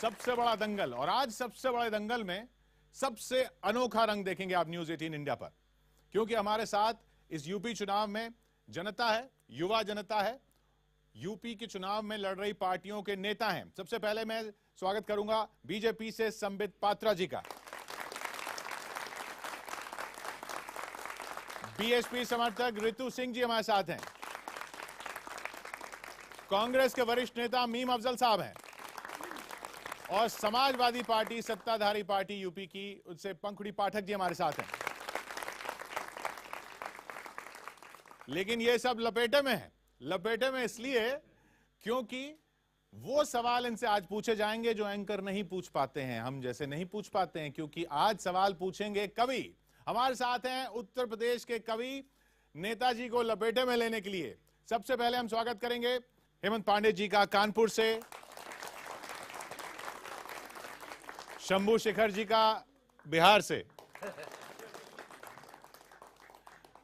सबसे बड़ा दंगल, और आज सबसे बड़े दंगल में सबसे अनोखा रंग देखेंगे आप न्यूज 18 इंडिया पर, क्योंकि हमारे साथ इस यूपी चुनाव में जनता है, युवा जनता है, यूपी के चुनाव में लड़ रही पार्टियों के नेता हैं। सबसे पहले मैं स्वागत करूंगा बीजेपी से संबित पात्रा जी का, बीएसपी समर्थक रितु सिंह जी हमारे साथ हैं, कांग्रेस के वरिष्ठ नेता मीम अफजल साहब हैं, और समाजवादी पार्टी सत्ताधारी पार्टी यूपी की उससे पंखुड़ी पाठक जी हमारे साथ हैं। लेकिन ये सब लपेटे में है, लपेटे में इसलिए क्योंकि वो सवाल इनसे आज पूछे जाएंगे जो एंकर नहीं पूछ पाते हैं, हम जैसे नहीं पूछ पाते हैं, क्योंकि आज सवाल पूछेंगे कवि। हमारे साथ हैं उत्तर प्रदेश के कवि, नेताजी को लपेटे में लेने के लिए सबसे पहले हम स्वागत करेंगे हेमंत पांडे जी का कानपुर से, शंभू शेखर जी का बिहार से,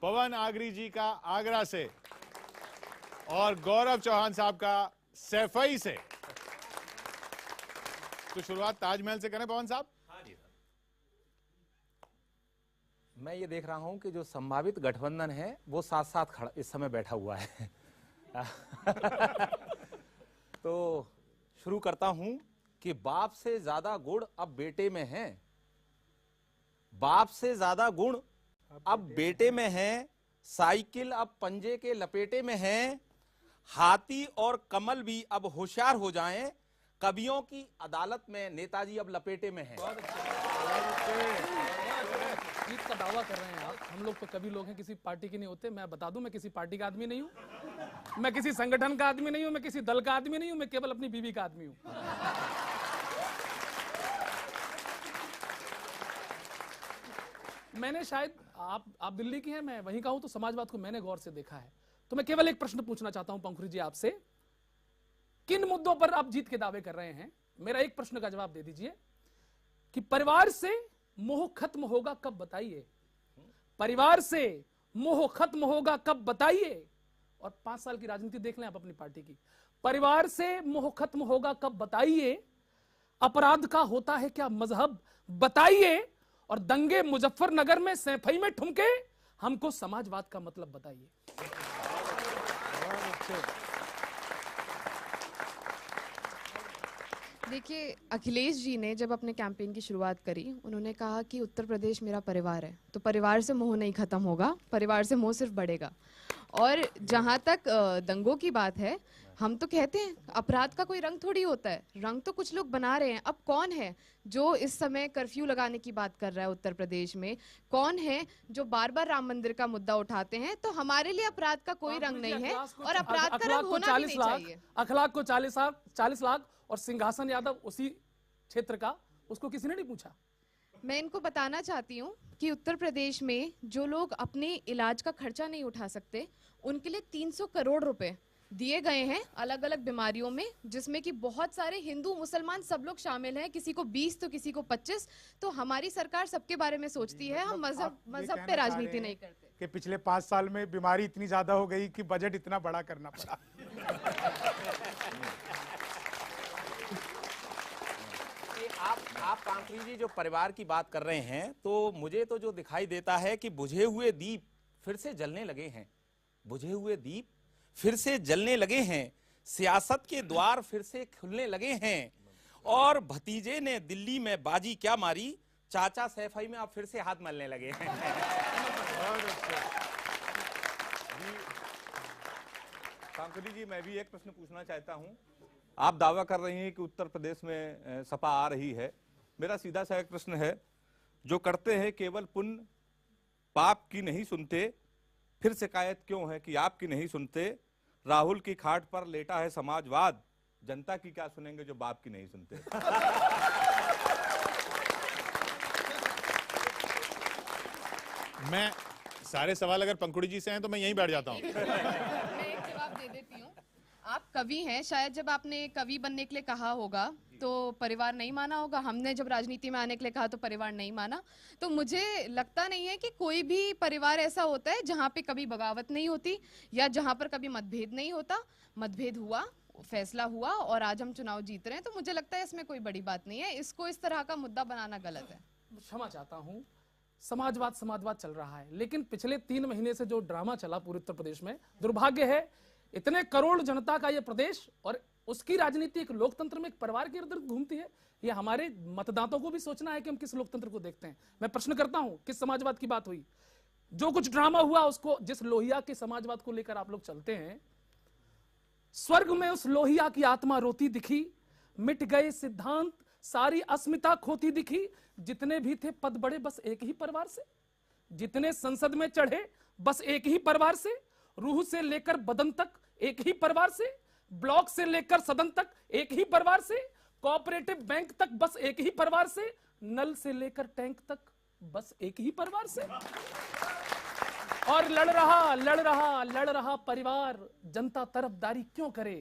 पवन आगरी जी का आगरा से, और गौरव चौहान साहब का सैफई से। तो शुरुआत ताजमहल से करें पवन साहब। मैं ये देख रहा हूं कि जो संभावित गठबंधन है वो साथ साथ खड़ा इस समय बैठा हुआ है। तो शुरू करता हूं कि बाप से ज्यादा गुण अब बेटे में है, बाप से ज्यादा गुण अब बेटे में है, साइकिल अब पंजे के लपेटे में है, हाथी और कमल भी अब होशियार हो जाएं, कवियों की अदालत में नेताजी अब लपेटे में हैं। जीत का दावा कर रहे हैं आप। हम लोग तो कभी लोग हैं, किसी पार्टी के नहीं होते। मैं बता दूं, मैं किसी पार्टी का आदमी नहीं हूं, मैं किसी संगठन का आदमी नहीं हूं, मैं किसी दल का आदमी नहीं हूं, मैं केवल अपनी बीवी का आदमी हूं। मैंने शायद आप दिल्ली की हैं, मैं वहीं का हूं, तो समाजवाद को मैंने गौर से देखा है। तो मैं केवल एक प्रश्न पूछना चाहता हूं पंखुड़ी जी आपसे, किन मुद्दों पर आप जीत के दावे कर रहे हैं? मेरा एक प्रश्न का जवाब दे दीजिए कि परिवार से मोह खत्म होगा कब, बताइए। परिवार से मोह खत्म होगा कब, बताइए। और 5 साल की राजनीति देख लें आप अपनी पार्टी की। परिवार से मोह खत्म होगा कब, बताइए। अपराध का होता है क्या मजहब, बताइए। और दंगे मुजफ्फरनगर में सैफई में ठुमके, हमको समाजवाद का मतलब बताइए। देखिए, अखिलेश जी ने जब अपने कैंपेन की शुरुआत करी, उन्होंने कहा कि उत्तर प्रदेश मेरा परिवार है, तो परिवार से मोह नहीं खत्म होगा, परिवार से मोह सिर्फ बढ़ेगा। और जहाँ तक दंगों की बात है, हम तो कहते हैं अपराध का कोई रंग थोड़ी होता है, रंग तो कुछ लोग बना रहे हैं। अब कौन है जो इस समय कर्फ्यू लगाने की बात कर रहा है उत्तर प्रदेश में? कौन है जो बार बार राम मंदिर का मुद्दा उठाते हैं? तो हमारे लिए अपराध का कोई रंग नहीं है, और अपराध का रंग होना भी नहीं चाहिए। अखलाक को 40 लाख और सिंहासन यादव उसी क्षेत्र का, उसको किसी ने नहीं पूछा। मैं इनको बताना चाहती हूँ कि उत्तर प्रदेश में जो लोग अपने इलाज का खर्चा नहीं उठा सकते, उनके लिए 300 करोड़ रुपए दिए गए हैं अलग अलग बीमारियों में, जिसमें कि बहुत सारे हिंदू मुसलमान सब लोग शामिल हैं, किसी को 20 तो किसी को 25। तो हमारी सरकार सबके बारे में सोचती है, हम मजहब पे राजनीति नहीं करते। कि पिछले 5 साल में बीमारी इतनी ज्यादा हो गई कि बजट इतना बड़ा करना पड़ा। आप कांकरी जी जो परिवार की बात कर रहे हैं, तो मुझे तो जो दिखाई देता है कि बुझे हुए दीप फिर से जलने लगे हैं, बुझे हुए दीप फिर से जलने लगे हैं, सियासत के द्वार फिर से खुलने लगे हैं, और भतीजे ने दिल्ली में बाजी क्या मारी, चाचा सैफई में आप फिर से हाथ मलने लगे हैं। कांकरी जी, मैं भी एक प्रश्न पूछना चाहता हूं। आप दावा कर रही हैं कि उत्तर प्रदेश में सपा आ रही है। मेरा सीधा सा एक प्रश्न है, जो करते हैं केवल पुण्य, पाप की नहीं सुनते, फिर शिकायत क्यों है कि आपकी नहीं सुनते? राहुल की खाट पर लेटा है समाजवाद, जनता की क्या सुनेंगे जो बाप की नहीं सुनते? मैं सारे सवाल अगर पंखुड़ी जी से हैं तो मैं यहीं बैठ जाता हूं। मैं एक जवाब दे देती हूँ। आप कवि हैं, शायद जब आपने कवि बनने के लिए कहा होगा तो परिवार नहीं माना होगा। हमने जब राजनीति में आने के लिए कहा तो परिवार नहीं माना। तो मुझे लगता नहीं है कि कोई भी परिवार ऐसा होता है जहाँ पे कभी बगावत नहीं होती या जहाँ पर कभी मतभेद नहीं होता। मतभेद हुआ, फैसला हुआ और आज हम चुनाव जीत रहे हैं, तो मुझे लगता है इसमें कोई बड़ी बात नहीं है। इसको इस तरह का मुद्दा बनाना गलत है। क्षमा चाहता हूं, समाजवाद चल रहा है, लेकिन पिछले 3 महीने से जो ड्रामा चला पूरे उत्तर प्रदेश में, दुर्भाग्य है इतने करोड़ जनता का ये प्रदेश और उसकी राजनीति एक लोकतंत्र में एक परिवार के इर्द-गिर्द घूमती है। ये हमारे मतदाताओं को भी सोचना है कि हम किस लोकतंत्र को देखते हैं। मैं प्रश्न करता हूं, किस समाजवाद की बात हुई? जो कुछ ड्रामा हुआ उसको, जिस लोहिया के समाजवाद को लेकर आप लोग चलते हैं, स्वर्ग में उस लोहिया की आत्मा रोती दिखी, मिट गए सिद्धांत, सारी अस्मिता खोती दिखी। जितने भी थे पद बड़े बस एक ही परिवार से, जितने संसद में चढ़े बस एक ही परिवार से, रूह से लेकर बदन तक एक ही परिवार से, ब्लॉक से लेकर सदन तक एक ही परिवार से, कोऑपरेटिव बैंक तक बस एक ही परिवार से, नल से लेकर टैंक तक बस एक ही परिवार से। और लड़ रहा परिवार जनता तरफदारी क्यों करे?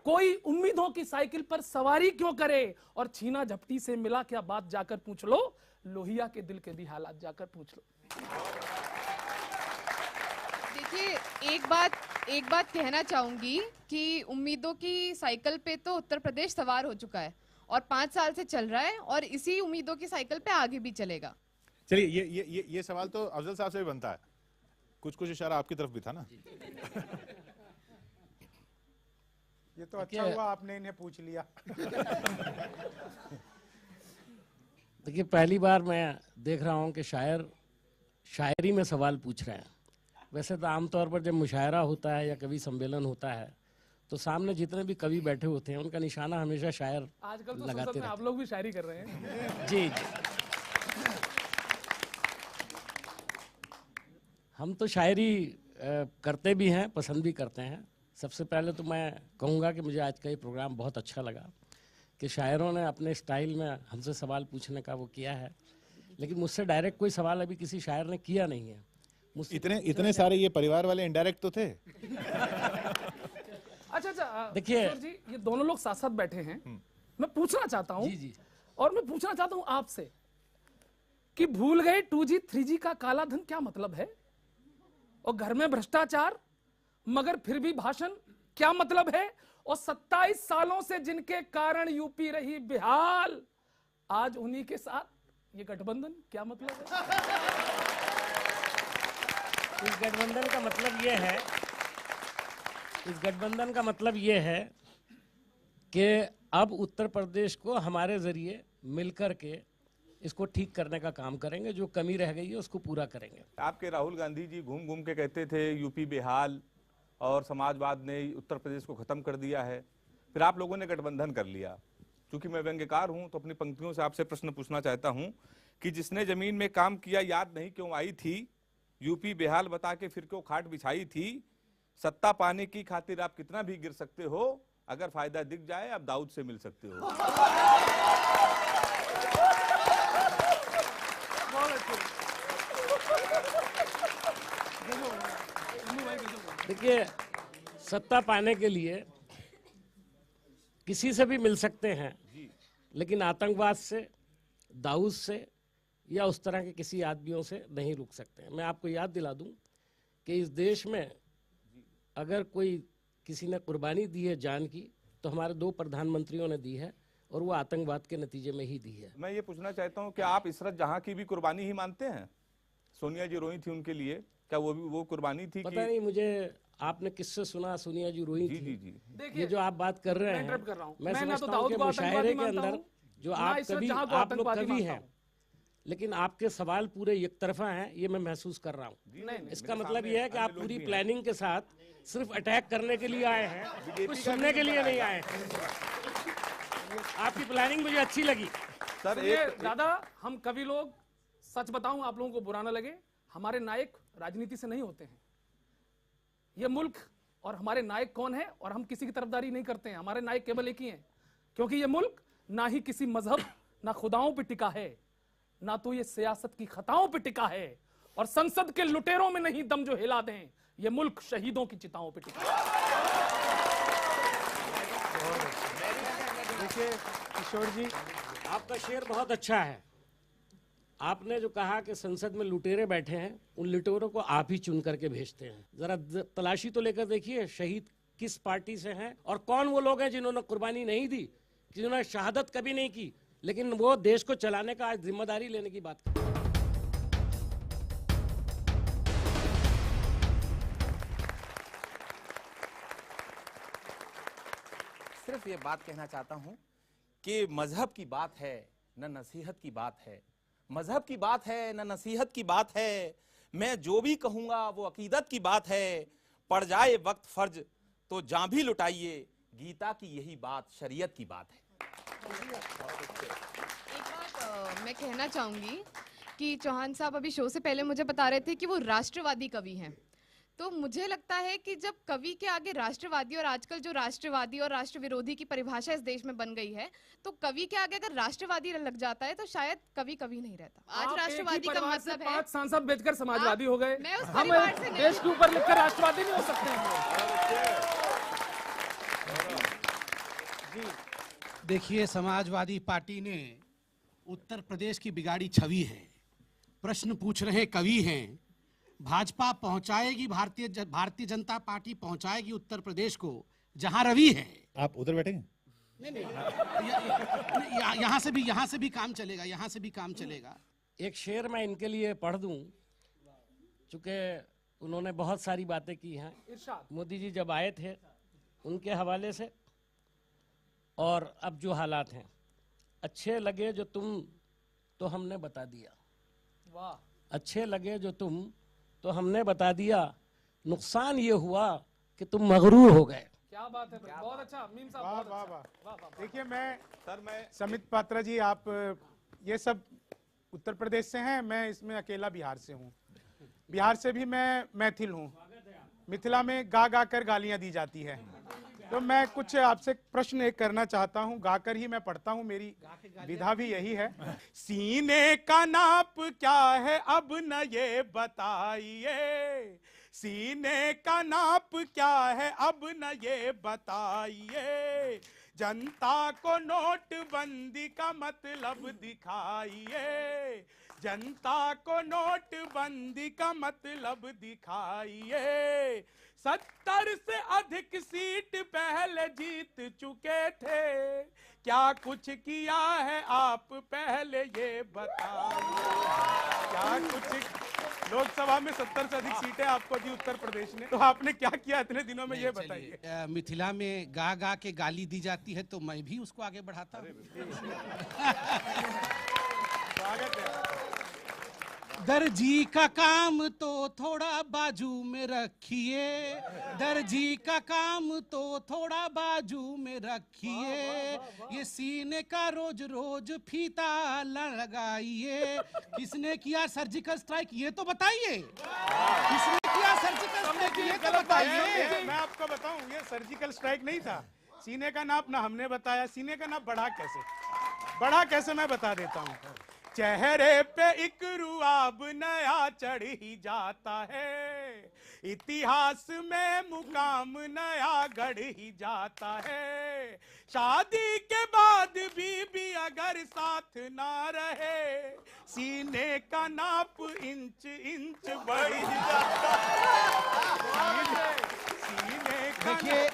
कोई उम्मीदों की साइकिल पर सवारी क्यों करे? और छीना झपटी से मिला क्या बात जाकर पूछ लो, लोहिया के दिल के भी हालात जाकर पूछ लो। देखिए, एक बात कहना चाहूंगी कि उम्मीदों की साइकिल पे तो उत्तर प्रदेश सवार हो चुका है और 5 साल से चल रहा है और इसी उम्मीदों की साइकिल पे आगे भी चलेगा। चलिए, ये सवाल तो अफजल साहब से भी बनता है, कुछ इशारा आपकी तरफ भी था ना। ये तो अच्छा हुआ आपने इन्हें पूछ लिया। देखिए, पहली बार मैं देख रहा हूँ कि शायरी में सवाल पूछ रहे हैं। वैसे तो आमतौर पर जब मुशायरा होता है या कवि सम्मेलन होता है तो सामने जितने भी कवि बैठे होते हैं उनका निशाना हमेशा शायर आजकल तो लगाते संसद में रहते आप लोग भी शायरी कर रहे हैं। जी। हम तो शायरी करते भी हैं, पसंद भी करते हैं। सबसे पहले तो मैं कहूँगा कि मुझे आज का ये प्रोग्राम बहुत अच्छा लगा कि शायरों ने अपने स्टाइल में हमसे सवाल पूछने का वो किया है, लेकिन मुझसे डायरेक्ट कोई सवाल अभी किसी शायर ने किया नहीं है। इतने सारे ये परिवार वाले इनडायरेक्ट तो थे। अच्छा, देखिए जी, ये दोनों लोग साथ साथ बैठे हैं। मैं पूछना चाहता हूं, जी। और मैं पूछना चाहता हूं आपसे कि भूल गए 2G 3G का काला धन क्या मतलब है, और घर में भ्रष्टाचार मगर फिर भी भाषण क्या मतलब है, और 27 सालों से जिनके कारण यूपी रही बेहाल, आज उन्हीं के साथ ये गठबंधन क्या मतलब है? इस गठबंधन का मतलब ये है कि अब उत्तर प्रदेश को हमारे जरिए मिलकर के इसको ठीक करने का काम करेंगे, जो कमी रह गई है उसको पूरा करेंगे। आपके राहुल गांधी जी घूम घूम के कहते थे यूपी बेहाल और समाजवाद ने उत्तर प्रदेश को खत्म कर दिया है, फिर आप लोगों ने गठबंधन कर लिया। चूंकि मैं व्यंग्यकार हूं तो अपनी पंक्तियों से आपसे प्रश्न पूछना चाहता हूं कि जिसने जमीन में काम किया याद नहीं क्यों आई थी, यूपी बेहाल बता के फिर क्यों खाट बिछाई थी, सत्ता पाने की खातिर आप कितना भी गिर सकते हो, अगर फायदा दिख जाए आप दाऊद से मिल सकते हो। देखिए, सत्ता पाने के लिए किसी से भी मिल सकते हैं, लेकिन आतंकवाद से, दाऊद से या उस तरह के किसी आदमियों से नहीं रुक सकते हैं। मैं आपको याद दिला दूं कि इस देश में अगर कोई किसी ने कुर्बानी दी है जान की, तो हमारे 2 प्रधानमंत्रियों ने दी है, और वो आतंकवाद के नतीजे में ही दी है। मैं ये पूछना चाहता हूं कि आप इशरत जहां की भी कुर्बानी ही मानते हैं? सोनिया जी रोई थी उनके लिए, क्या वो कुर्बानी थी? पता नहीं मुझे आपने किससे सुना सोनिया जी रोई थी। जी। ये जो आप बात कर रहे हैं, मैं समझता हूं कि मुशायरे के अंदर जो आप लोग कवि हैं, लेकिन आपके सवाल पूरे एक तरफा हैं, ये मैं महसूस कर रहा हूँ। इसका मतलब ये है कि आप पूरी प्लानिंग के साथ सिर्फ अटैक करने के लिए आए हैं, कुछ सुनने के लिए नहीं आए हैं। आपकी प्लानिंग मुझे अच्छी लगी। सर दादा, हम कवि लोग, सच बताऊं आप लोगों को बुरा ना लगे, हमारे नायक राजनीति से नहीं होते हैं। ये मुल्क और हमारे नायक कौन है, और हम किसी की तरफदारी नहीं करते हैं। हमारे नायक केवल एक ही हैं, क्योंकि ये मुल्क ना ही किसी मजहब ना खुदाओं पे टिका है, ना तो ये सियासत की खताओं पे टिका है, और संसद के लुटेरों में नहीं दम जो हिला दें, ये मुल्क शहीदों की चिताओं पे टिका है। देखिए किशोर जी, आपका शेर बहुत अच्छा है। आपने जो कहा कि संसद में लुटेरे बैठे हैं, उन लुटेरों को आप ही चुन करके भेजते हैं। जरा तलाशी तो लेकर देखिए, शहीद किस पार्टी से हैं और कौन वो लोग हैं जिन्होंने कुर्बानी नहीं दी, जिन्होंने शहादत कभी नहीं की, लेकिन वो देश को चलाने का आज जिम्मेदारी लेने की बात कर। सिर्फ ये बात कहना चाहता हूं कि मजहब की बात है न नसीहत की बात है, मजहब की बात है न नसीहत की बात है, मैं जो भी कहूंगा वो अकीदत की बात है, पड़ जाए वक्त फर्ज तो जान भी लुटाइए, गीता की यही बात शरीयत की बात है। एक बात मैं कहना चाहूंगी कि चौहान साहब अभी शो से पहले मुझे बता रहे थे कि वो राष्ट्रवादी कवि हैं, तो मुझे लगता है कि जब कवि के आगे राष्ट्रवादी और आजकल जो राष्ट्रवादी और राष्ट्र विरोधी की परिभाषा इस देश में बन गई है, तो कवि के आगे अगर राष्ट्रवादी लग जाता है तो शायद कवि कवि नहीं रहता। आज राष्ट्रवादी का मतलब है 5 सांसद बेचकर समाजवादी हो गए, मैं उस हम परिवार से नहीं देश के ऊपर लिखकर राष्ट्रवादी नहीं हो सकते हैं। देखिए, समाजवादी पार्टी ने उत्तर प्रदेश की बिगाड़ी छवि है। प्रश्न पूछ रहे कवि हैं। भाजपा पहुंचाएगी, भारतीय जनता पार्टी पहुंचाएगी उत्तर प्रदेश को जहां रवि है। आप उधर बैठेंगे? नहीं, यहाँ से भी काम चलेगा, यहाँ से भी काम चलेगा। एक शेर मैं इनके लिए पढ़ दूं, चूंकि उन्होंने बहुत सारी बातें की हैं। मोदी जी जब आए थे उनके हवाले से, और अब जो हालात हैं, अच्छे लगे जो तुम तो हमने बता दिया, वाह, अच्छे लगे जो तुम तो हमने बता दिया, नुकसान ये हुआ कि तुम मगरूर हो गए। क्या बात है, बहुत अच्छा मीम साहब, वाह बहुत वाह अच्छा। वाह। देखिए, मैं समित पात्रा जी, आप ये सब उत्तर प्रदेश से हैं, मैं इसमें अकेला बिहार से हूँ। बिहार से भी मैं मैथिल हूँ। मिथिला में गा गा कर गालियां दी जाती है, तो मैं कुछ आपसे प्रश्न एक करना चाहता हूँ। गाकर ही मैं पढ़ता हूँ, मेरी विधा भी यही है। सीने का नाप क्या है अब न ये बताइए, सीने का नाप क्या है अब न ये बताइए, जनता को नोटबंदी का मतलब दिखाइए, जनता को नोटबंदी का मतलब दिखाइए। 70 से अधिक सीट पहले जीत चुके थे, क्या कुछ किया है आप पहले ये बताइए। क्या कुछ, लोकसभा में 70 से अधिक सीटें आपको दी उत्तर प्रदेश ने, तो आपने क्या किया इतने दिनों में, ये बताइए। मिथिला में गा गा के गाली दी जाती है, तो मैं भी उसको आगे बढ़ाता हूँ। स्वागत है। दर्जी का काम तो थोड़ा बाजू में रखिए, दर्जी का काम तो थोड़ा बाजू में रखिए, ये सीने का रोज रोज फीता लगाइए। किसने किया सर्जिकल स्ट्राइक ये तो बताइए, किसने किया सर्जिकल स्ट्राइक ये तो बताइए। मैं आपको बताऊं, ये सर्जिकल स्ट्राइक नहीं था। सीने का नाप ना हमने बताया, सीने का नाप बढ़ा कैसे मैं बता देता हूं। चेहरे पे एक रुआब नया चढ़ ही जाता है, इतिहास में मुकाम नया गढ़ ही जाता है, शादी के बाद भी अगर साथ ना रहे, सीने का नाप इंच इंच बढ़ जाता है।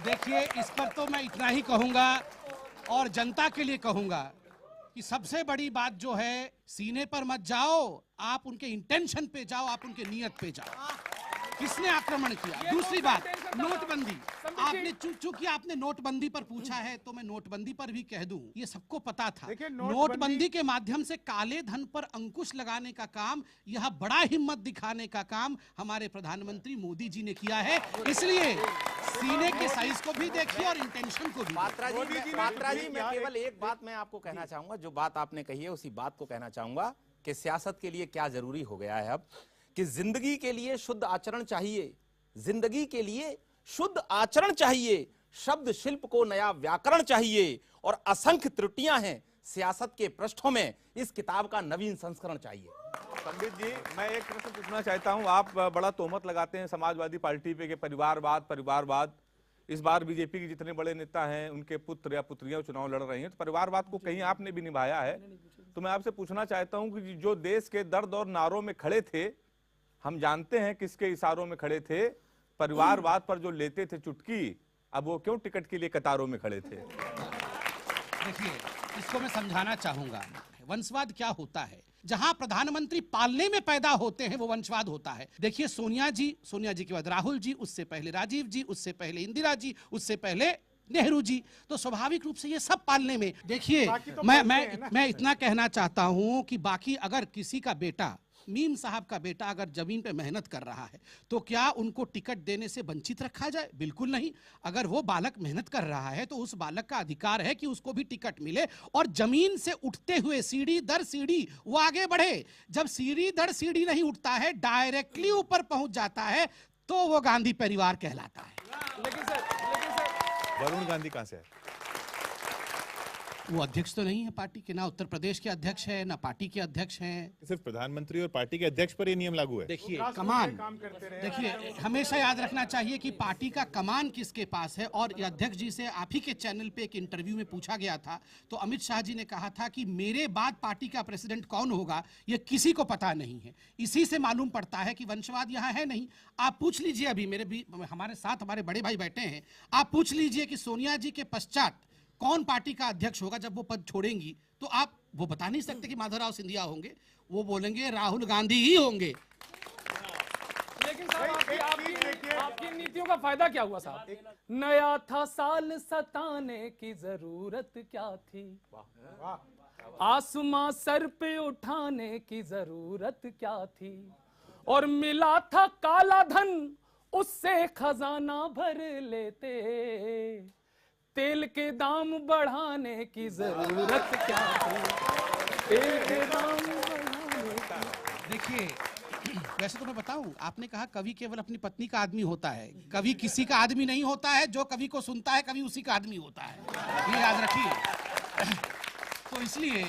देखिए, इस पर तो मैं इतना ही कहूंगा और जनता के लिए कहूंगा कि सबसे बड़ी बात जो है, सीने पर मत जाओ, आप उनके इंटेंशन पे जाओ, आप उनके नियत पे जाओ, किसने आक्रमण किया। दूसरी बात, नोटबंदी, आपने चूंकि आपने नोटबंदी पर पूछा है तो मैं नोटबंदी पर भी कह दूं, ये सबको पता था। नोटबंदी के माध्यम से काले धन पर अंकुश लगाने का काम, यह बड़ा हिम्मत दिखाने का काम हमारे प्रधानमंत्री मोदी जी ने किया है। इसलिए सीने के साइज को भी देखिए और इंटेंशन को भी। पात्रा जी, मैं केवल एक बात मैं आपको कहना चाहूंगा, जो बात आपने कही है उसी बात को कहना चाहूंगा कि सियासत के लिए क्या जरूरी हो गया है अब, कि जिंदगी के लिए शुद्ध आचरण चाहिए, जिंदगी के लिए शुद्ध आचरण चाहिए, शब्द शिल्प को नया व्याकरण चाहिए, और असंख्य त्रुटियां हैं सियासत के पृष्ठों में, इस किताब का नवीन संस्करण चाहिए। पंडित जी, मैं एक प्रश्न पूछना चाहता हूं। आप बड़ा तोहमत लगाते हैं समाजवादी पार्टी पे कि परिवारवाद। इस बार बीजेपी के जितने बड़े नेता हैं उनके पुत्र या पुत्रियां चुनाव लड़ रही हैं, तो परिवारवाद को कहीं आपने भी निभाया है। तो मैं आपसे पूछना चाहता हूं कि जो देश के दर्द और नारों में खड़े थे, हम जानते हैं किसके इशारों में खड़े थे, परिवारवाद पर जो लेते थे चुटकी, अब वो क्यों टिकट के लिए कतारों में खड़े थे? देखिए, इसको मैं समझाना चाहूंगा। वंशवाद क्या होता है? जहां प्रधानमंत्री पालने में पैदा होते हैं वो वंशवाद होता है। देखिए, सोनिया जी के बाद राहुल जी, उससे पहले राजीव जी, उससे पहले इंदिरा जी, उससे पहले नेहरू जी, तो स्वाभाविक रूप से ये सब पालने में। देखिए, मैं इतना कहना चाहता हूं कि बाकी अगर किसी का बेटा, मीम साहब का बेटा अगर जमीन पे मेहनत कर रहा है तो क्या उनको टिकट देने से वंचित रखा जाए? बिल्कुल नहीं। अगर वो बालक मेहनत कर रहा है तो उस बालक का अधिकार है कि उसको भी टिकट मिले और जमीन से उठते हुए सीढ़ी दर सीढ़ी वो आगे बढ़े। जब सीढ़ी दर सीढ़ी नहीं उठता है, डायरेक्टली ऊपर पहुंच जाता है, तो वो गांधी परिवार कहलाता है। लेकिन सर वरुण गांधी कहां से है? वो अध्यक्ष तो नहीं है पार्टी के, ना उत्तर प्रदेश के अध्यक्ष है, ना पार्टी के अध्यक्ष हैं। सिर्फ प्रधानमंत्री और पार्टी के अध्यक्ष पर ये नियम लागू है। देखिए कमान, देखिए हमेशा याद रखना चाहिए कि पार्टी का कमान किसके पास है। और अध्यक्ष जी से आप ही के चैनल पे एक इंटरव्यू में पूछा गया था, तो अमित शाह जी ने कहा था कि मेरे बाद पार्टी का प्रेसिडेंट कौन होगा ये किसी को पता नहीं है। इसी से मालूम पड़ता है कि वंशवाद यहाँ है नहीं। आप पूछ लीजिए, अभी मेरे भी हमारे साथ हमारे बड़े भाई बैठे हैं, आप पूछ लीजिए कि सोनिया जी के पश्चात कौन पार्टी का अध्यक्ष होगा जब वो पद छोड़ेंगी, तो आप वो बता नहीं सकते कि माधवराव सिंधिया होंगे, वो बोलेंगे राहुल गांधी ही होंगे। लेकिन साहब आपकी नीतियों का फायदा क्या हुआ साहब? नया था साल सताने की जरूरत क्या थी, आसमां सर पे उठाने की जरूरत क्या थी, और मिला था काला धन उससे खजाना भर लेते, तेल के दाम बढ़ाने की जरूरत क्या थी, तेल के दाम बढ़ाने की। देखिए, वैसे तो मैं बताऊं, आपने कहा कवि केवल अपनी पत्नी का आदमी होता है, कवि किसी का आदमी नहीं होता है। जो कवि को सुनता है कवि उसी का आदमी होता है, ये याद रखिए। तो इसलिए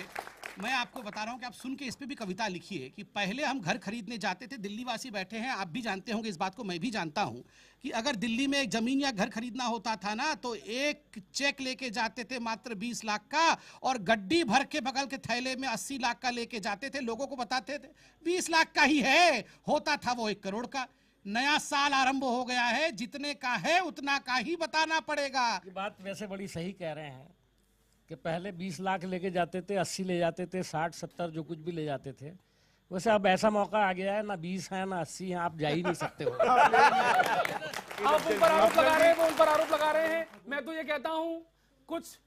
मैं आपको बता रहा हूं कि आप सुन के इस पे भी कविता लिखिए कि पहले हम घर खरीदने जाते थे, दिल्ली वासी बैठे हैं, आप भी जानते होंगे इस बात को, मैं भी जानता हूं कि अगर दिल्ली में एक जमीन या घर खरीदना होता था ना, तो एक चेक लेके जाते थे मात्र 20 लाख का, और गड्डी भर के बगल के थैले में 80 लाख का लेके जाते थे, लोगों को बताते थे 20 लाख का ही है, होता था वो 1 करोड़ का। नया साल आरंभ हो गया है, जितने का है उतना का ही बताना पड़ेगा। ये बात वैसे बड़ी सही कह रहे हैं कि पहले 20 लाख लेके जाते थे, 80 ले जाते थे, 60 70 जो कुछ भी ले जाते थे। वैसे अब ऐसा मौका आ गया है, ना 20 है ना 80 है, आप जा ही नहीं सकते हो। आप उन पर आरोप लगा रहे हैं, वो उन पर आरोप लगा रहे हैं। मैं तो ये कहता हूं, कुछ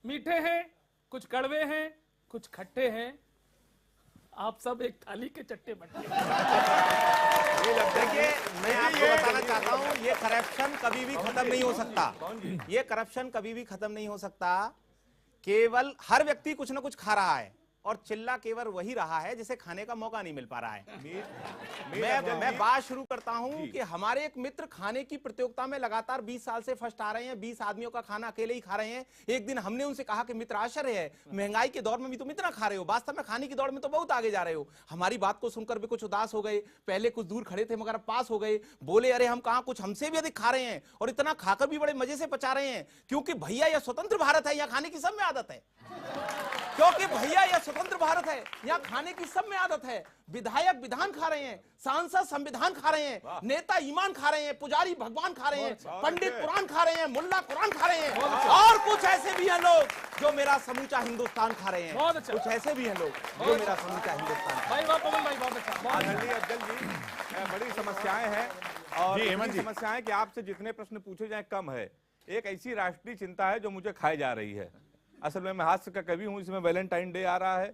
मीठे हैं, कुछ कड़वे हैं, कुछ खट्टे हैं, आप सब एक थाली के चट्टे बट्टे। देखिए, मैं आपको बताना चाहता हूं, ये करप्शन कभी भी खत्म नहीं हो सकता। ये करप्शन कभी भी खत्म नहीं हो सकता। केवल हर व्यक्ति कुछ ना कुछ खा रहा है, और चिल्ला केवल वही रहा है जिसे खाने का मौका नहीं मिल पा रहा है। मैं बात शुरू करता हूं कि हमारे एक मित्र खाने की प्रतियोगिता में लगातार 20 साल से फर्स्ट आ रहे हैं, 20 आदमियों का खाना अकेले ही खा रहे हैं। एक दिन हमने उनसे कहा कि मित्र, आश्चर्य है, महंगाई के दौर में भी तुम इतना खा रहे हो, वास्तव में खाने की दौड़ में तो बहुत आगे जा रहे हो। हमारी बात को सुनकर भी कुछ उदास हो गए, पहले कुछ दूर खड़े थे मगर पास हो गए, बोले अरे हम कहां, कुछ हमसे भी अधिक खा रहे हैं, और इतना खाकर भी बड़े मजे से पचा रहे हैं, क्योंकि भैया यह स्वतंत्र भारत है, यहाँ खाने की सब में आदत है। क्योंकि भैया यह स्वतंत्र भारत है, यहाँ खाने की सब में आदत है। विधायक विधान खा रहे हैं, सांसद संविधान खा रहे हैं, नेता ईमान खा रहे हैं, पुजारी भगवान खा रहे हैं, पंडित कुरान खा रहे हैं, मुल्ला कुरान खा रहे हैं, और कुछ ऐसे भी हैं लोग जो मेरा समूचा हिंदुस्तान खा रहे हैं। कुछ ऐसे भी हैं लोग जो मेरा समूचा हिंदुस्तान। भाई बहुत अच्छा। आदरणीय अफजल जी, बड़ी समस्याएं हैं, और ये समस्याएं कि आपसे जितने प्रश्न पूछे जाए कम है। एक ऐसी राष्ट्रीय चिंता है जो मुझे खाई जा रही है। असल में मैं हास्य का कवि हूं, इसमें वैलेंटाइन डे आ रहा है,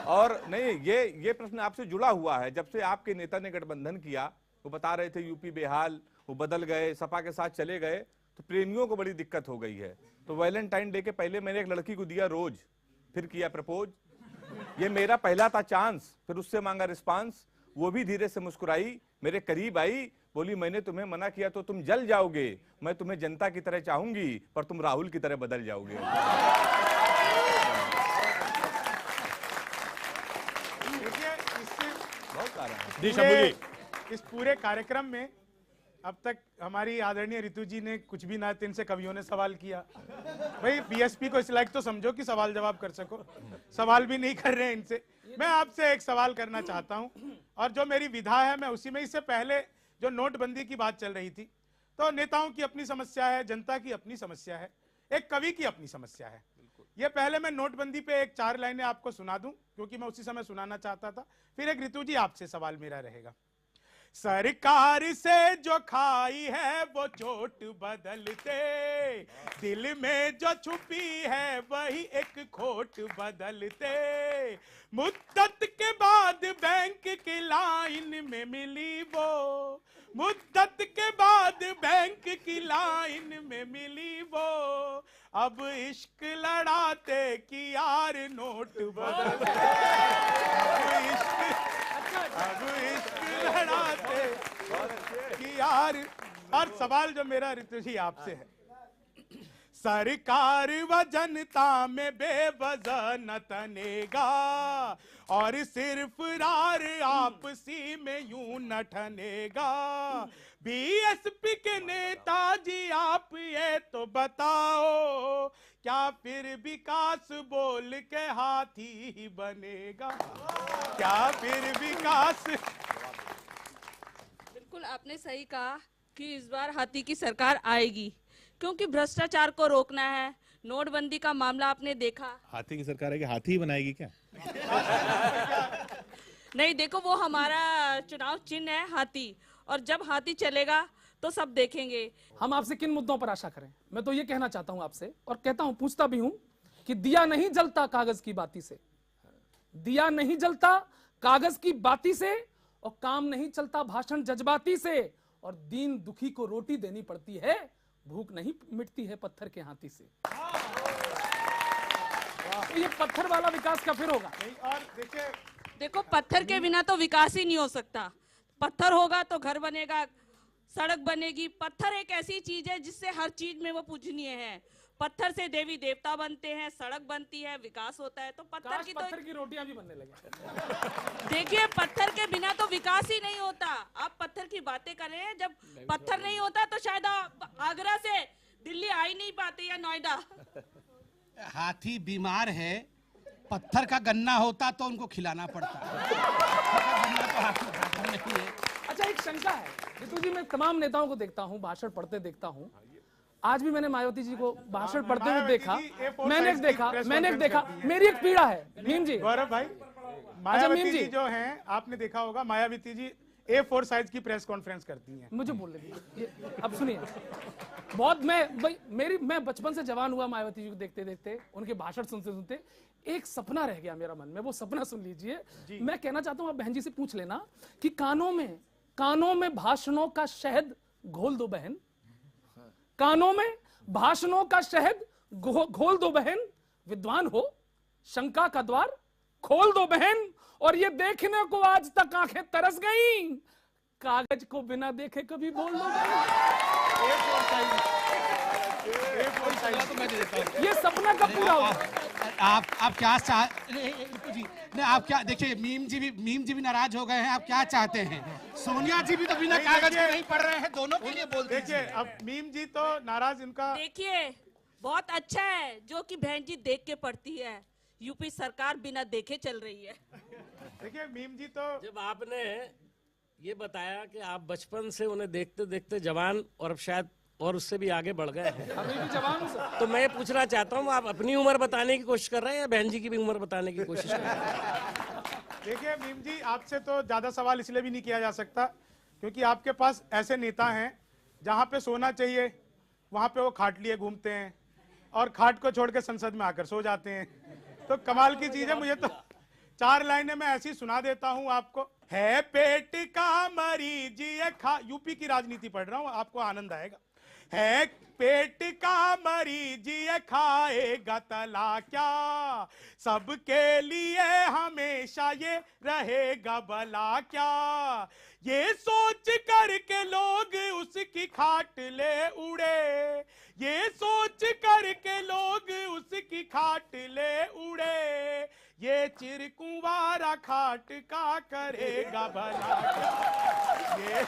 और नहीं, ये प्रश्न आपसे जुड़ा हुआ है। जब से आपके नेता ने गठबंधन किया, वो बता रहे थे यूपी बेहाल, वो बदल गए, सपा के साथ चले गए, तो प्रेमियों को बड़ी दिक्कत हो गई है। तो वैलेंटाइन डे के पहले मैंने एक लड़की को दिया रोज, फिर किया प्रपोज। ये मेरा पहला था चांस, फिर उससे मांगा रिस्पांस, वो भी धीरे से मुस्कुराई, मेरे करीब आई, बोली मैंने तुम्हें मना किया तो तुम जल जाओगे, मैं तुम्हें जनता की तरह चाहूंगी पर तुम राहुल की तरह बदल जाओगे। इस पूरे कार्यक्रम में अब तक हमारी आदरणीय ऋतु जी ने कुछ भी ना, 3 से कवियों ने सवाल किया। भाई बीएसपी को इस लायक तो समझो कि सवाल जवाब कर सको, सवाल भी नहीं कर रहे हैं इनसे। मैं आपसे एक सवाल करना चाहता हूं, और जो मेरी विधा है मैं उसी में, इससे पहले जो नोटबंदी की बात चल रही थी, तो नेताओं की अपनी समस्या है, जनता की अपनी समस्या है, एक कवि की अपनी समस्या है। ये पहले मैं नोटबंदी पे एक 4 लाइनें आपको सुना दूं, क्योंकि मैं उसी समय सुनाना चाहता था, फिर एक ऋतु जी आपसे सवाल मेरा रहेगा। सरकार से जो खाई है वो चोट बदलते, दिल में जो छुपी है वही एक खोट बदलते, मुद्दत के बाद बैंक की लाइन में मिली वो, मुद्दत के बाद बैंक की लाइन में मिली वो, अब इश्क लड़ाते कि यार नोट बदलते, अब इश्क लड़ाते कि यार। और सवाल जो मेरा ऋतु जी आपसे है, सरकार व जनता में बेवजह न तनेगा, और सिर्फ रार आपसी में यूं न ठनेगा, बीएसपी के नेताजी आप ये तो बताओ, क्या फिर विकास बोल के हाथी ही बनेगा, क्या फिर विकास। बिल्कुल आपने सही कहा कि इस बार हाथी की सरकार आएगी, क्योंकि भ्रष्टाचार को रोकना है। नोटबंदी का मामला आपने देखा, हाथी की सरकार है कि हाथी ही बनाएगी क्या? नहीं, देखो वो हमारा चुनाव चिन्ह है हाथी, और जब हाथी चलेगा तो सब देखेंगे। हम आपसे किन मुद्दों पर आशा करें? मैं तो ये कहना चाहता हूं आपसे, और कहता हूं, पूछता भी हूं कि दिया नहीं जलता कागज की बाती से, दिया नहीं जलता कागज की बाती से, और काम नहीं चलता भाषण जज्बाती से, और दीन दुखी को रोटी देनी पड़ती है, भूख नहीं मिटती है पत्थर के हाथी से। तो ये पत्थर वाला विकास का फिर होगा। और देखो पत्थर के बिना तो विकास ही नहीं हो सकता। पत्थर होगा तो घर बनेगा, सड़क बनेगी। पत्थर एक ऐसी चीज है जिससे हर चीज में वो पूजनीय है। पत्थर से देवी देवता बनते हैं, सड़क बनती है, विकास होता है। तो पत्थर की पत्थर की रोटियां भी बनने लगे। देखिए पत्थर के बिना तो विकास ही नहीं होता। आप पत्थर की बातें कर रहे हैं, जब पत्थर नहीं होता तो शायद आगरा से दिल्ली आ ही नहीं पाते या नोएडा। हाथी बीमार है, पत्थर का गन्ना होता तो उनको खिलाना पड़ता। अच्छा, एक शंका है ऋतु जी, मैं तमाम नेताओं को देखता हूं, भाषण पढ़ते देखता हूं। आज भी मैंने मायावती जी को भाषण पढ़ते हुए देखा, मैंने देखा। मेरी एक पीड़ा है मीम जी, गौरव भाई, मायावती जी जो हैं, आपने देखा होगा मायावती जी A4 साइज की प्रेस कॉन्फ्रेंस करती हैं। मुझे बोलने दीजिए, अब सुनिए। बहुत मैं बचपन से जवान हुआ मायावती जी को देखते देखते, उनके भाषण सुनते सुनते एक सपना रह गया मेरा मन में, वो सपना सुन लीजिए। मैं कहना चाहता हूं, आप बहन जी से पूछ लेना कि कानों में भाषणों का शहद घोल दो बहन, कानों में भाषणों का शहद घोल दो बहन, विद्वान हो शंका का द्वार खोल दो बहन, और ये देखने को आज तक आंखें तरस गई, कागज को बिना देखे कभी बोल दो ये सपना कब पूरा होगा? आप क्या जी नहीं, आप क्या, देखिए मीम जी भी नाराज हो गए हैं। आप क्या चाहते हैं? सोनिया जी भी तो बिना कागज के नहीं पढ़ रहे हैं, दोनों के लिए बोल दीजिए। अब मीम जी तो नाराज, इनका देखिए बहुत अच्छा है जो कि बहन जी देख के पढ़ती है। यूपी सरकार बिना देखे चल रही है। देखिए मीम जी तो, जब आपने ये बताया कि आप बचपन से उन्हें देखते देखते जवान और अब शायद और उससे भी आगे बढ़ गए हैं, अभी भी जवान हूं, तो मैं पूछना चाहता हूँ, आप अपनी उम्र बताने की कोशिश कर रहे हैं या बहन जी की भी उम्र बताने की कोशिश कर रहे हैं? देखिए मीम जी, आपसे तो ज्यादा सवाल इसलिए भी नहीं किया जा सकता क्योंकि आपके पास ऐसे नेता हैं जहां पे सोना चाहिए वहां पे वो खाट लिए घूमते हैं, और खाट को छोड़ के संसद में आकर सो जाते हैं। तो कमाल की चीज है। मुझे तो 4 लाइनें मैं ऐसी सुना देता हूं आपको। है पेट का मरीज ये यूपी की राजनीति पढ़ रहा हूं, आपको आनंद आएगा। है पेट का मरीज ये खाएगा तला क्या, सबके लिए हमेशा ये रहेगा भला क्या, ये सोच कर के लोग उसकी खाट ले उड़े, ये सोच कर के लोग उसकी खाट ले उड़े, ये चिरकुंवारा खाट का करेगा भला क्या। ये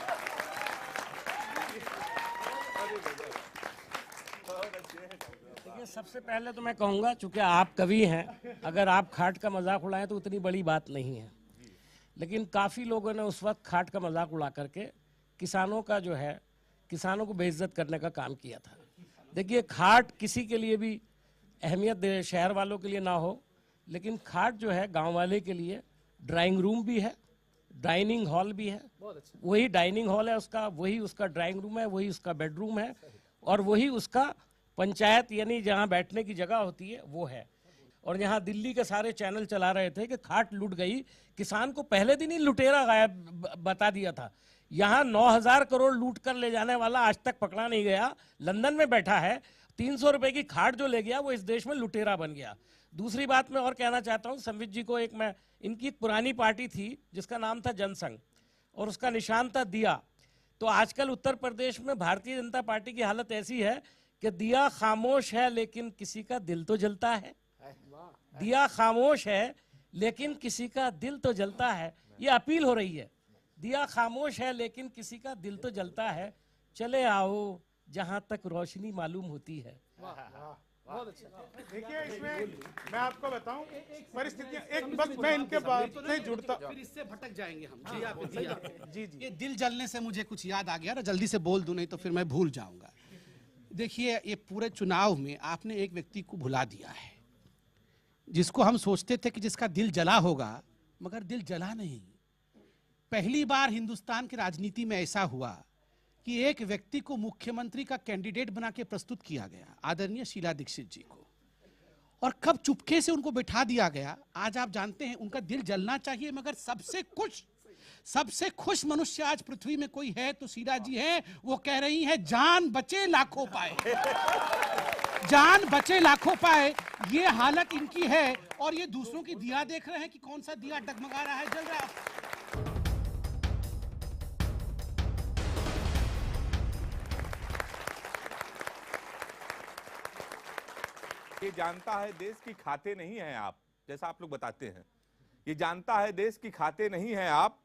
देखिए, सबसे पहले तो मैं कहूँगा, चूंकि आप कवि हैं, अगर आप खाट का मजाक उड़ाएं तो उतनी बड़ी बात नहीं है, लेकिन काफ़ी लोगों ने उस वक्त खाट का मजाक उड़ा करके किसानों का जो है, किसानों को बेइज्जत करने का काम किया था। देखिए, खाट किसी के लिए भी अहमियत दे, शहर वालों के लिए ना हो, लेकिन खाट जो है गांव वाले के लिए ड्राइंग रूम भी है, डाइनिंग हॉल भी है। वही डाइनिंग हॉल है उसका, वही उसका ड्राइंग रूम है, वही उसका बेडरूम है, और वही उसका पंचायत यानी जहाँ बैठने की जगह होती है वो है। और यहाँ दिल्ली के सारे चैनल चला रहे थे कि खाट लूट गई, किसान को पहले दिन ही लुटेरा गायब बता दिया था। यहाँ 9,000 करोड़ लूट कर ले जाने वाला आज तक पकड़ा नहीं गया, लंदन में बैठा है। 300 रुपए की खाट जो ले गया वो इस देश में लुटेरा बन गया। दूसरी बात मैं और कहना चाहता हूँ, संवित जी को, इनकी एक पुरानी पार्टी थी जिसका नाम था जनसंघ, और उसका निशान था दिया। तो आजकल उत्तर प्रदेश में भारतीय जनता पार्टी की हालत ऐसी है कि दिया खामोश है लेकिन किसी का दिल तो जलता है। दिया खामोश है लेकिन किसी का दिल तो जलता है, ये अपील हो रही है। दिया खामोश है लेकिन किसी का दिल तो जलता है, चले आओ जहां तक रोशनी मालूम होती है। बहुत अच्छा। देखिए, इसमें मैं आपको बताऊं परिस्थितियां, एक बस मैं इनके बात से जुड़ता, फिर इससे भटक जाएंगे हम। जी, ये दिल जलने से मुझे कुछ याद आ गया ना, जल्दी से बोल दूं नहीं तो फिर मैं भूल जाऊंगा। देखिए, ये पूरे चुनाव में आपने एक व्यक्ति को भुला दिया है, जिसको हम सोचते थे कि जिसका दिल जला होगा, मगर दिल जला नहीं। पहली बार हिंदुस्तान की राजनीति में ऐसा हुआ कि एक व्यक्ति को मुख्यमंत्री का कैंडिडेट बना के प्रस्तुत किया गया, आदरणीय शीला दीक्षित जी को, और कब चुपके से उनको बैठा दिया गया। आज आप जानते हैं उनका दिल जलना चाहिए, मगर सबसे खुश मनुष्य आज पृथ्वी में कोई है तो शीला जी हैं। वो कह रही हैं जान बचे लाखों पाए, जान बचे लाखों पाए, ये हालत इनकी है। और ये दूसरों की दिया देख रहे हैं कि कौन सा दिया डगमगा रहा है, जल रहा है। ये जानता है देश की खाते नहीं हैं आप, जैसा आप लोग बताते हैं। ये जानता है देश की खाते नहीं हैं आप,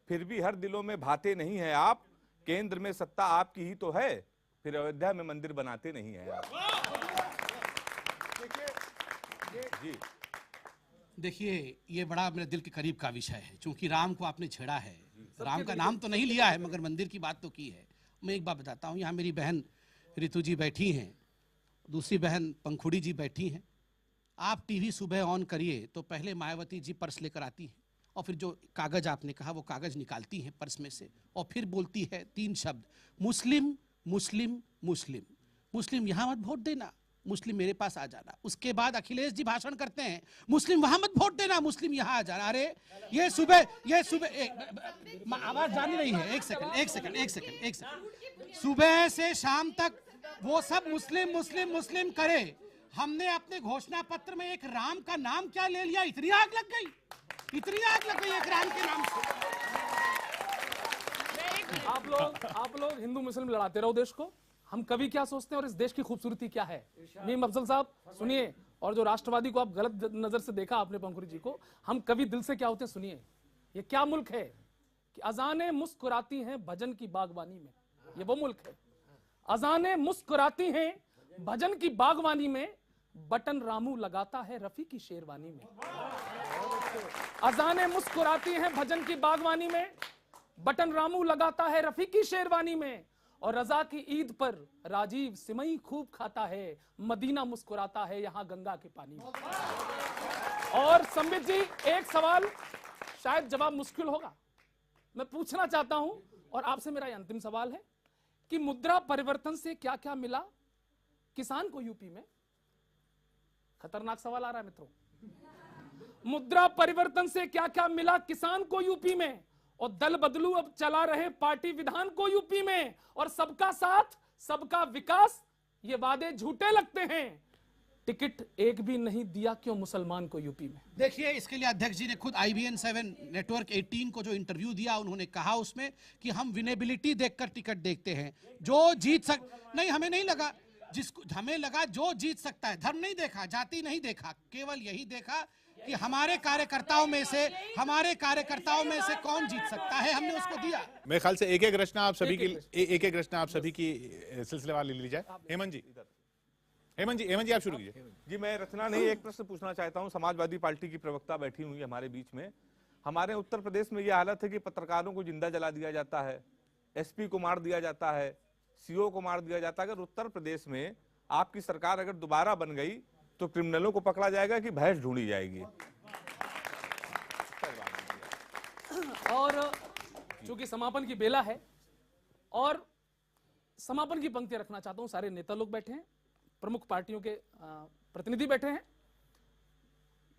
फिर भी हर दिलों में भाते नहीं हैं आप। केंद्र में सत्ता आपकी ही तो है, फिर अयोध्या में मंदिर बनाते नहीं हैं आप। जी देखिए, ये बड़ा मेरे दिल के करीब का विषय है, क्योंकि राम को आपने छेड़ा है। राम का नाम तो नहीं लिया है, मगर मंदिर की बात तो की है। मैं एक बात बताता हूँ, यहाँ मेरी बहन रितु जी बैठी हैं, दूसरी बहन पंखुड़ी जी बैठी हैं। आप टीवी सुबह ऑन करिए तो पहले मायावती जी पर्स लेकर आती हैं, और फिर जो कागज आपने कहा वो कागज निकालती हैं पर्स में से, और फिर बोलती है 3 शब्द, मुस्लिम मुस्लिम मुस्लिम। मुस्लिम यहाँ मत वोट देना, मुस्लिम मेरे पास आ जाना। उसके बाद अखिलेश जी भाषण करते हैं, मुस्लिम वहां मत वोट देना, मुस्लिम यहाँ आ जाना। अरे ये सुबह आवाज जानी रही है, एक सेकंड। सुबह से शाम तक वो सब मुस्लिम मुस्लिम मुस्लिम करे। हमने अपने घोषणा पत्र में एक राम का नाम क्या ले लिया, इतनी आग लग गई एक राम के नाम से। आप लोग हिंदू मुस्लिम लड़ाते रहो देश को, हम कभी क्या सोचते हैं और इस देश की खूबसूरती क्या है। मीम अफजल साहब सुनिए, और जो राष्ट्रवादी को आप गलत नजर से देखा आपने पंखुड़ी जी को, हम कभी दिल से क्या होते हैं सुनिए। ये क्या मुल्क है कि अजानें मुस्कुराती हैं भजन की बागवानी में, ये वो मुल्क है। अजानें मुस्कुराती हैं भजन की बागवानी में, बटन रामू लगाता है रफी की शेरवानी में। अजानें मुस्कुराती हैं भजन की बागवानी में, बटन रामू लगाता है रफी की शेरवानी में। और रजा की ईद पर राजीव सिमई खूब खाता है, मदीना मुस्कुराता है यहां गंगा के पानी में। और संबित जी, एक सवाल शायद जवाब मुश्किल होगा, मैं पूछना चाहता हूं, और आपसे मेरा अंतिम सवाल है कि मुद्रा परिवर्तन से क्या क्या मिला किसान को यूपी में। खतरनाक सवाल आ रहा है मित्रों। मुद्रा परिवर्तन से क्या क्या मिला किसान को यूपी में, और दल बदलू अब चला रहे पार्टी विधान को यूपी में। और सबका साथ सबका विकास ये वादे झूठे लगते हैं, टिकट एक भी नहीं दिया क्यों मुसलमान को यूपी में। देखिए, इसके लिए अध्यक्ष जी ने खुद IBN7 नेटवर्क 18 को जो इंटरव्यू दिया, उन्होंने कहा उसमें कि हम विनेबिलिटी देखकर टिकट देखते हैं, जो जीत नहीं, हमें नहीं लगा, जिसको हमें लगा जो जीत सकता है। धर्म नहीं देखा, जाति नहीं देखा, केवल यही देखा कि हमारे कार्यकर्ताओं में से कौन जीत सकता है, हमने उसको दिया। मेरे ख्याल से एक एक रचना आप सभी की सिलसिलेवार ले ली जाए। हेमंत जी आप शुरू कीजिए। जी, मैं रचना नहीं, एक प्रश्न पूछना चाहता हूं। समाजवादी पार्टी की प्रवक्ता बैठी हुई हमारे बीच में। हमारे उत्तर प्रदेश में यह हालत है कि पत्रकारों को जिंदा जला दिया जाता है, एसपी को मार दिया जाता है, सीओ को मार दिया जाता है। अगर उत्तर प्रदेश में आपकी सरकार अगर दोबारा बन गई तो क्रिमिनलों को पकड़ा जाएगा कि भैंस ढूंढी जाएगी? और चूंकि समापन की बेला है और समापन की पंक्ति रखना चाहता हूं, सारे नेता लोग बैठे हैं, प्रमुख पार्टियों के प्रतिनिधि बैठे हैं।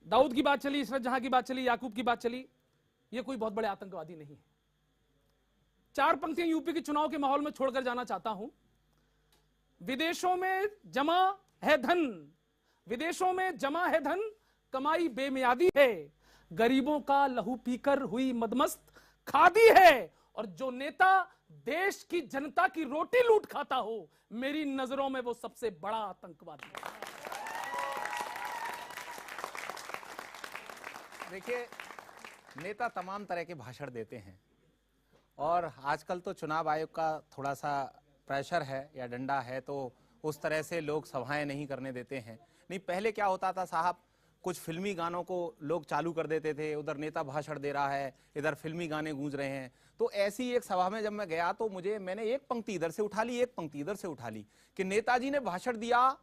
दाऊद की बात चली, इशरत जहां की बात चली, याकूब की बात चली, ये कोई बहुत बड़े आतंकवादी नहीं है। 4 पंक्तियां यूपी के चुनाव के माहौल में छोड़कर जाना चाहता हूं। विदेशों में जमा है धन, विदेशों में जमा है धन, कमाई बेमियादी है, गरीबों का लहू पीकर हुई मदमस्त खादी है, और जो नेता देश की जनता की रोटी लूट खाता हो, मेरी नजरों में वो सबसे बड़ा आतंकवादी है। देखिए, नेता तमाम तरह के भाषण देते हैं और आजकल तो चुनाव आयोग का थोड़ा सा प्रेशर है या डंडा है, तो उस तरह से लोग सभाएं नहीं करने देते हैं। नहीं, पहले क्या होता था साहब, कुछ फिल्मी गानों को लोग चालू कर देते थे, उधर नेता भाषण दे रहा है, इधर फिल्मी गाने गूंज रहे हैं। तो ऐसी एक सभा में जब मैं गया तो मैंने एक पंक्ति इधर से उठा ली, एक पंक्ति इधर से उठा ली कि नेताजी ने भाषण दिया,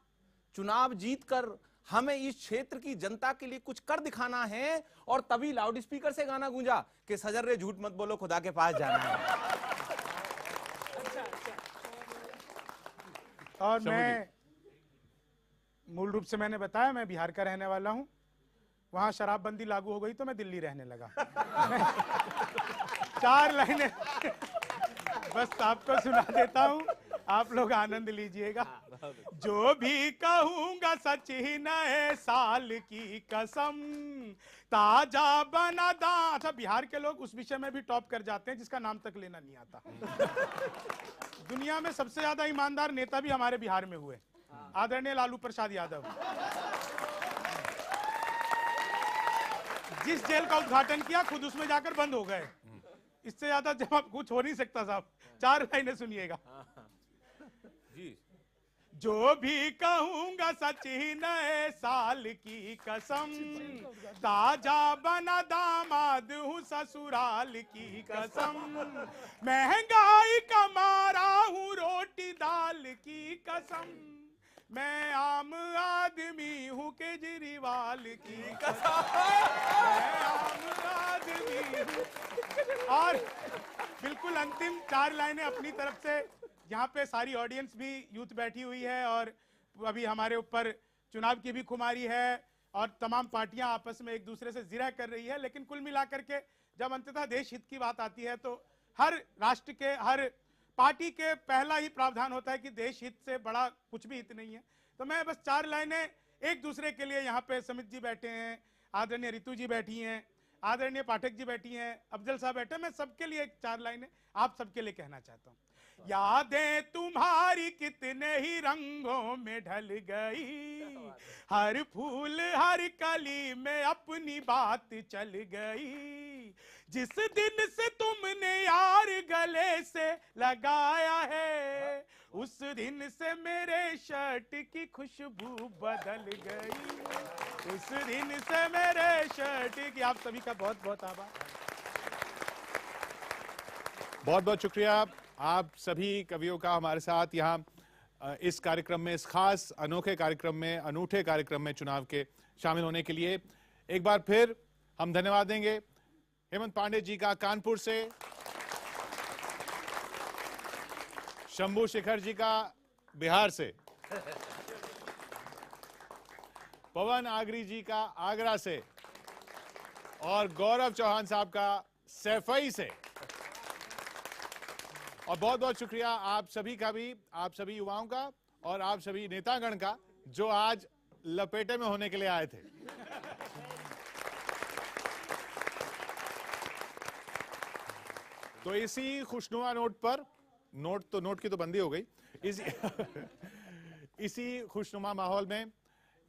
चुनाव जीतकर हमें इस क्षेत्र की जनता के लिए कुछ कर दिखाना है, और तभी लाउड स्पीकर से गाना गूंजा कि सजर रे झूठ मत बोलो, खुदा के पास जाना है। और मैं मूल रूप से मैंने बताया मैं बिहार का रहने वाला हूं। वहां शराबबंदी लागू हो गई तो मैं दिल्ली रहने लगा। 4 लाइनें बस आपको सुना देता हूं, आप लोग आनंद लीजिएगा। जो भी कहूंगा सच ही नए साल की कसम, ताजा बना दा। अच्छा, बिहार के लोग उस विषय में भी टॉप कर जाते हैं जिसका नाम तक लेना नहीं आता। दुनिया में सबसे ज्यादा ईमानदार नेता भी हमारे बिहार में हुए, आदरणीय लालू प्रसाद यादव। जिस जेल का उद्घाटन किया खुद उसमें जाकर बंद हो गए। इससे ज्यादा जवाब कुछ हो नहीं सकता साहब। 4 लाइनें सुनिएगा। जी, जो भी कहूंगा सच ही नए साल की कसम, ताजा बना दामाद हूँ ससुराल की कसम, महंगाई का मारा हूँ रोटी दाल की कसम, मैं आम आदमी हूँ केजरीवाल की कसम, मैं आम आदमी हूँ। और बिल्कुल अंतिम 4 लाइनें अपनी तरफ से। यहाँ पे सारी ऑडियंस भी यूथ बैठी हुई है और अभी हमारे ऊपर चुनाव की भी खुमारी है और तमाम पार्टियां आपस में एक दूसरे से जिरह कर रही है। लेकिन कुल मिलाकर के जब अंततः देश हित की बात आती है तो हर राष्ट्र के, हर पार्टी के पहला ही प्रावधान होता है कि देश हित से बड़ा कुछ भी हित नहीं है। तो मैं बस 4 लाइनें एक दूसरे के लिए, यहाँ पे समित जी बैठे हैं, आदरणीय रितु जी बैठी हैं, आदरणीय पाठक जी बैठी हैं, अफजल साहब बैठे, मैं सबके लिए 4 लाइनें आप सबके लिए कहना चाहता हूँ। यादें तुम्हारी कितने ही रंगों में ढल गई, हर फूल हर कली में अपनी बात चल गई, जिस दिन से तुमने यार गले से लगाया है उस दिन से मेरे शर्ट की खुशबू बदल गई, उस दिन से मेरे शर्ट की। आप सभी का बहुत बहुत आभार। बहुत बहुत शुक्रिया आप सभी कवियों का हमारे साथ यहाँ इस कार्यक्रम में, इस खास अनोखे कार्यक्रम में, अनूठे कार्यक्रम में चुनाव के शामिल होने के लिए। एक बार फिर हम धन्यवाद देंगे हेमंत पांडे जी का कानपुर से, शंभू शेखर जी का बिहार से, पवन आगरी जी का आगरा से और गौरव चौहान साहब का सैफई से। और बहुत बहुत शुक्रिया आप सभी का भी, आप सभी युवाओं का और आप सभी नेतागण का जो आज लपेटे में होने के लिए आए थे। तो इसी खुशनुमा नोट पर, नोट की तो बंदी हो गई, इसी खुशनुमा माहौल में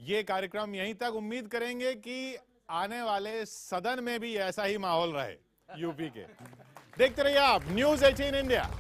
ये कार्यक्रम यहीं तक। उम्मीद करेंगे कि आने वाले सदन में भी ऐसा ही माहौल रहे यूपी के। देखते रहिए आप न्यूज़ 18 इंडिया।